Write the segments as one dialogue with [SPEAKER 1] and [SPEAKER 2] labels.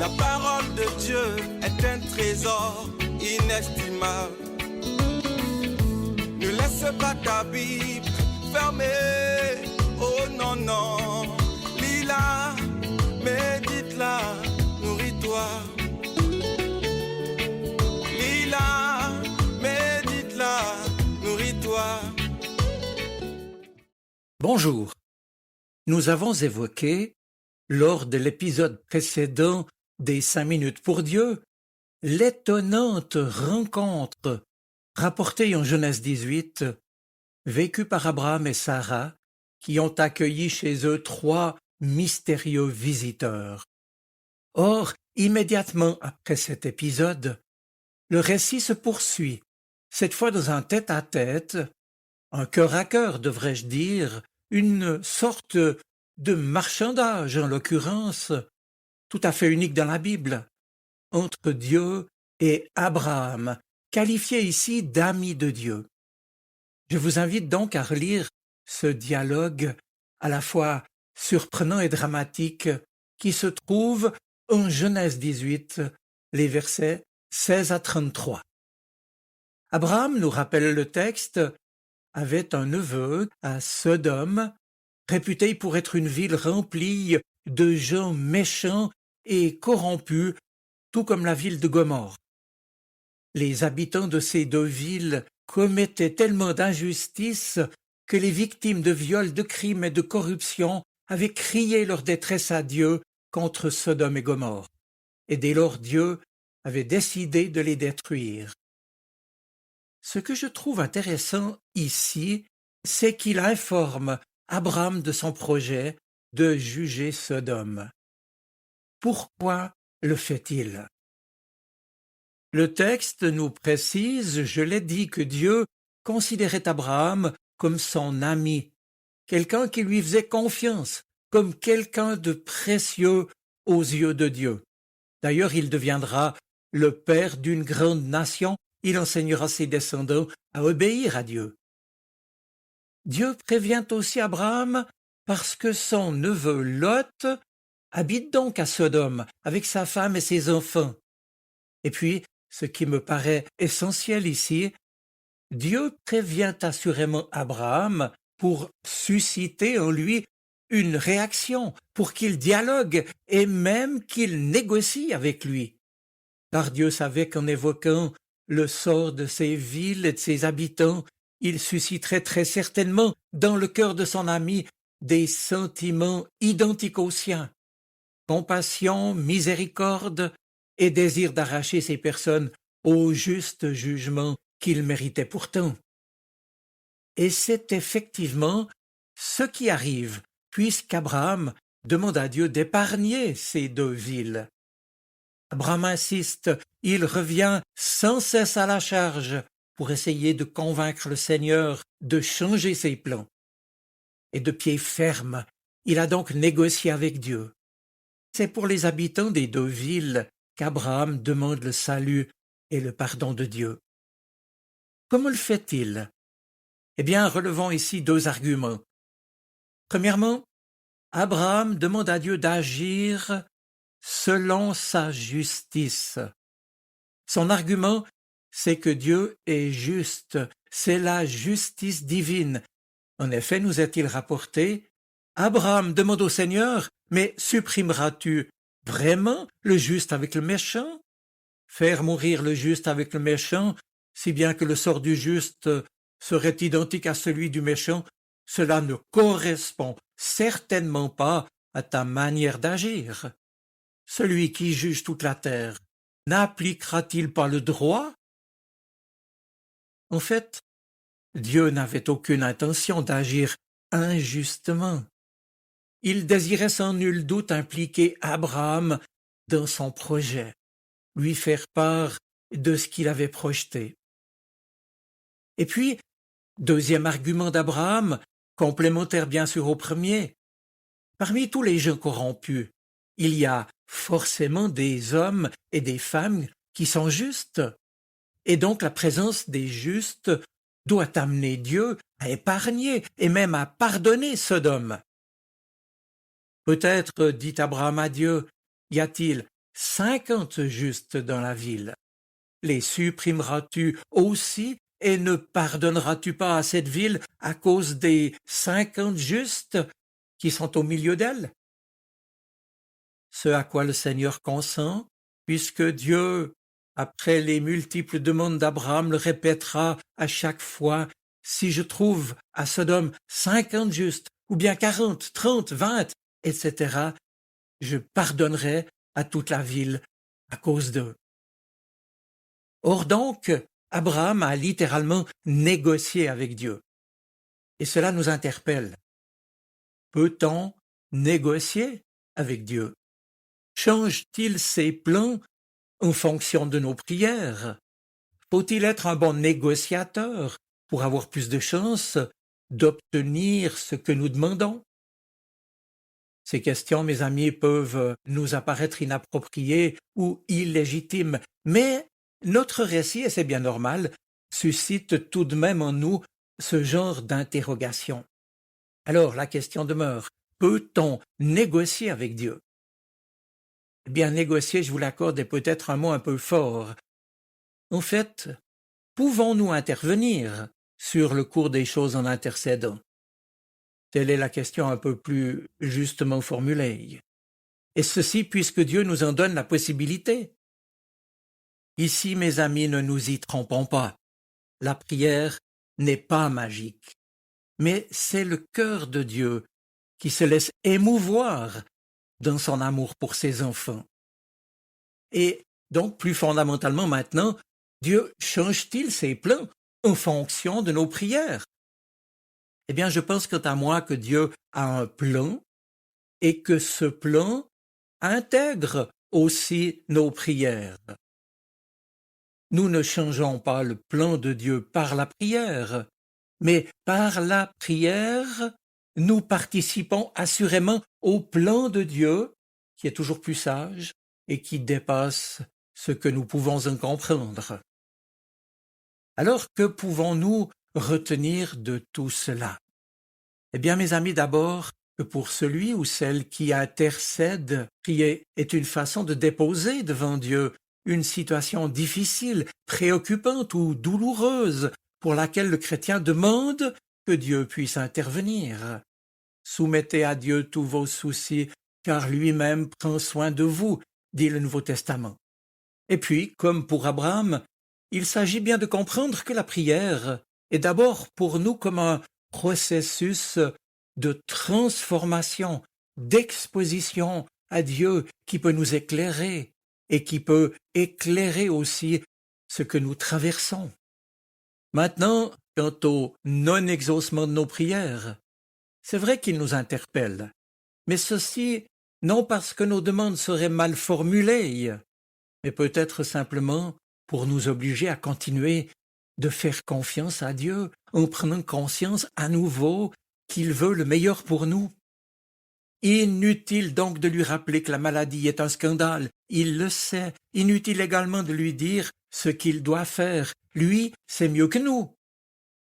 [SPEAKER 1] La parole de Dieu est un trésor inestimable. Ne laisse pas ta Bible fermée. Oh non, non. Lis-la, médite-la, nourris-toi. Lis-la, médite-la, nourris-toi.
[SPEAKER 2] Bonjour. Nous avons évoqué, lors de l'épisode précédent des 5 minutes pour Dieu, l'étonnante rencontre rapportée en Genèse 18, vécue par Abraham et Sarah, qui ont accueilli chez eux 3 mystérieux visiteurs. Or, immédiatement après cet épisode, le récit se poursuit, cette fois dans un tête-à-tête, un cœur à cœur, devrais-je dire, une sorte de marchandage, en l'occurrence, tout à fait unique dans la Bible, entre Dieu et Abraham, qualifié ici d'ami de Dieu. Je vous invite donc à relire ce dialogue à la fois surprenant et dramatique qui se trouve en Genèse 18, les versets 16 à 33. Abraham, nous rappelle le texte, avait un neveu à Sodome, réputé pour être une ville remplie de gens méchants et corrompus, tout comme la ville de Gomorrhe. Les habitants de ces 2 villes commettaient tellement d'injustices que les victimes de viols, de crimes et de corruption avaient crié leur détresse à Dieu contre Sodome et Gomorrhe. Et dès lors Dieu avait décidé de les détruire. Ce que je trouve intéressant ici, c'est qu'il informe Abraham de son projet de juger Sodome. Pourquoi le fait-il? Le texte nous précise, je l'ai dit, que Dieu considérait Abraham comme son ami, quelqu'un qui lui faisait confiance, comme quelqu'un de précieux aux yeux de Dieu. D'ailleurs, il deviendra le père d'une grande nation. Il enseignera ses descendants à obéir à Dieu. Dieu prévient aussi Abraham parce que son neveu Lot habite donc à Sodome avec sa femme et ses enfants. Et puis, ce qui me paraît essentiel ici, Dieu prévient assurément Abraham pour susciter en lui une réaction, pour qu'il dialogue et même qu'il négocie avec lui. Car Dieu savait qu'en évoquant le sort de ces villes et de ses habitants, il susciterait très certainement dans le cœur de son ami des sentiments identiques aux siens, compassion, miséricorde et désir d'arracher ces personnes au juste jugement qu'ils méritaient pourtant. Et c'est effectivement ce qui arrive, puisqu'Abraham demande à Dieu d'épargner ces 2 villes. Abraham insiste, il revient sans cesse à la charge pour essayer de convaincre le Seigneur de changer ses plans. Et de pied ferme, il a donc négocié avec Dieu. C'est pour les habitants des 2 villes qu'Abraham demande le salut et le pardon de Dieu. Comment le fait-il? Eh bien, relevons ici 2 arguments. Premièrement, Abraham demande à Dieu d'agir selon sa justice. Son argument, c'est que Dieu est juste, c'est la justice divine. En effet, nous est-il rapporté, Abraham demande au Seigneur, mais supprimeras-tu vraiment le juste avec le méchant? Faire mourir le juste avec le méchant, si bien que le sort du juste serait identique à celui du méchant, cela ne correspond certainement pas à ta manière d'agir. Celui qui juge toute la terre, n'appliquera-t-il pas le droit? En fait, Dieu n'avait aucune intention d'agir injustement. Il désirait sans nul doute impliquer Abraham dans son projet, lui faire part de ce qu'il avait projeté. Et puis, 2e argument d'Abraham, complémentaire bien sûr au premier, parmi tous les gens corrompus, il y a forcément des hommes et des femmes qui sont justes. Et donc la présence des justes doit amener Dieu à épargner et même à pardonner Sodome. Peut-être, dit Abraham à Dieu, y a-t-il 50 justes dans la ville? Les supprimeras-tu aussi et ne pardonneras-tu pas à cette ville à cause des 50 justes qui sont au milieu d'elle? Ce à quoi le Seigneur consent, puisque Dieu, après les multiples demandes d'Abraham, le répétera à chaque fois: si je trouve à Sodome 50 justes, ou bien 40, 30, 20, etc., je pardonnerai à toute la ville à cause d'eux. Or donc, Abraham a littéralement négocié avec Dieu. Et cela nous interpelle. Peut-on négocier avec Dieu? Change-t-il ses plans en fonction de nos prières? Faut-il être un bon négociateur pour avoir plus de chances d'obtenir ce que nous demandons? Ces questions, mes amis, peuvent nous apparaître inappropriées ou illégitimes, mais notre récit, et c'est bien normal, suscite tout de même en nous ce genre d'interrogation. Alors la question demeure, peut-on négocier avec Dieu? Eh bien, négocier, je vous l'accorde, est peut-être un mot un peu fort. En fait, pouvons-nous intervenir sur le cours des choses en intercédant? Telle est la question un peu plus justement formulée. Et ceci puisque Dieu nous en donne la possibilité. Ici, mes amis, ne nous y trompons pas. La prière n'est pas magique, mais c'est le cœur de Dieu qui se laisse émouvoir dans son amour pour ses enfants. Et donc, plus fondamentalement maintenant, Dieu change-t-il ses plans en fonction de nos prières? Eh bien, je pense quant à moi que Dieu a un plan et que ce plan intègre aussi nos prières. Nous ne changeons pas le plan de Dieu par la prière, mais par la prière, nous participons assurément au plan de Dieu qui est toujours plus sage et qui dépasse ce que nous pouvons en comprendre. Alors, que pouvons-nous retenir de tout cela? Eh bien, mes amis, d'abord, que pour celui ou celle qui intercède, prier est une façon de déposer devant Dieu une situation difficile, préoccupante ou douloureuse, pour laquelle le chrétien demande que Dieu puisse intervenir. Soumettez à Dieu tous vos soucis, car lui-même prend soin de vous, dit le Nouveau Testament. Et puis, comme pour Abraham, il s'agit bien de comprendre que la prière est d'abord pour nous comme un processus de transformation, d'exposition à Dieu qui peut nous éclairer et qui peut éclairer aussi ce que nous traversons. Maintenant, quant au non-exaucement de nos prières, c'est vrai qu'il nous interpelle, mais ceci non parce que nos demandes seraient mal formulées, mais peut-être simplement pour nous obliger à continuer de faire confiance à Dieu en prenant conscience à nouveau qu'il veut le meilleur pour nous. Inutile donc de lui rappeler que la maladie est un scandale, il le sait. Inutile également de lui dire ce qu'il doit faire. Lui, c'est mieux que nous.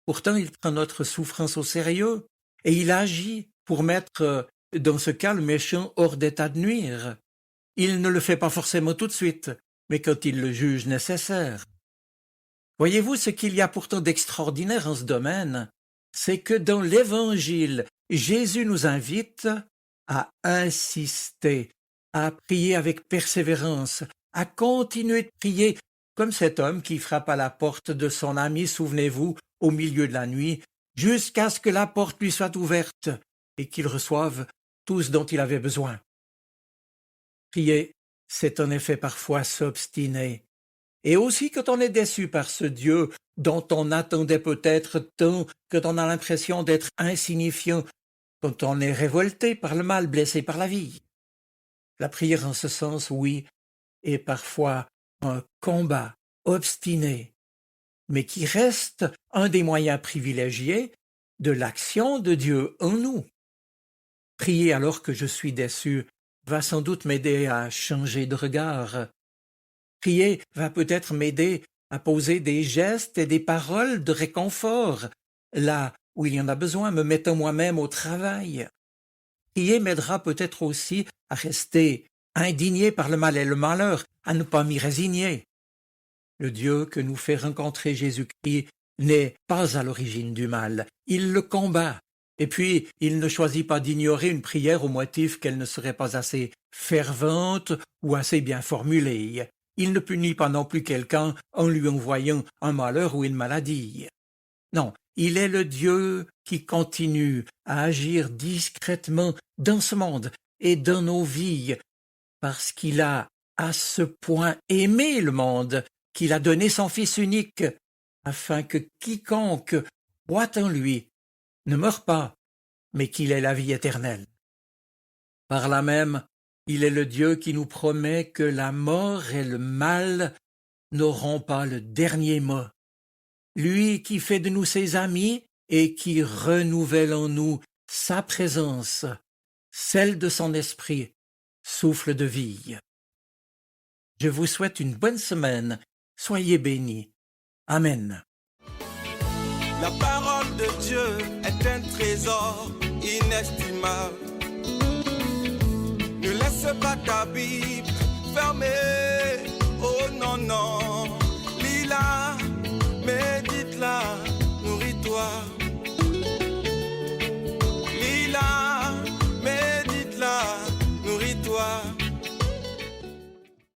[SPEAKER 2] Pourtant, il prend notre souffrance au sérieux et il agit pour mettre dans ce cas le méchant hors d'état de nuire. Il ne le fait pas forcément tout de suite, mais quand il le juge nécessaire. Voyez-vous, ce qu'il y a pourtant d'extraordinaire en ce domaine, c'est que dans l'Évangile, Jésus nous invite à insister, à prier avec persévérance, à continuer de prier, comme cet homme qui frappe à la porte de son ami, souvenez-vous, au milieu de la nuit, jusqu'à ce que la porte lui soit ouverte et qu'il reçoive tout ce dont il avait besoin. Prier, c'est en effet parfois s'obstiner. Et aussi quand on est déçu par ce Dieu dont on attendait peut-être tant, quand on a l'impression d'être insignifiant, quand on est révolté par le mal, blessé par la vie. La prière en ce sens, oui, est parfois un combat obstiné, mais qui reste un des moyens privilégiés de l'action de Dieu en nous. Prier alors que je suis déçu va sans doute m'aider à changer de regard. Prier va peut-être m'aider à poser des gestes et des paroles de réconfort, là où il y en a besoin, me mettant moi-même au travail. Prier m'aidera peut-être aussi à rester indigné par le mal et le malheur, à ne pas m'y résigner. Le Dieu que nous fait rencontrer Jésus-Christ n'est pas à l'origine du mal, il le combat. Et puis, il ne choisit pas d'ignorer une prière au motif qu'elle ne serait pas assez fervente ou assez bien formulée. Il ne punit pas non plus quelqu'un en lui envoyant un malheur ou une maladie. Non, il est le Dieu qui continue à agir discrètement dans ce monde et dans nos vies, parce qu'il a à ce point aimé le monde qu'il a donné son Fils unique, afin que quiconque croit en lui ne meure pas, mais qu'il ait la vie éternelle. Par là même, il est le Dieu qui nous promet que la mort et le mal n'auront pas le dernier mot. Lui qui fait de nous ses amis et qui renouvelle en nous sa présence, celle de son esprit, souffle de vie. Je vous souhaite une bonne semaine. Soyez bénis. Amen.
[SPEAKER 1] La parole de Dieu est un trésor inestimable. Ne laisse pas ta Bible fermée.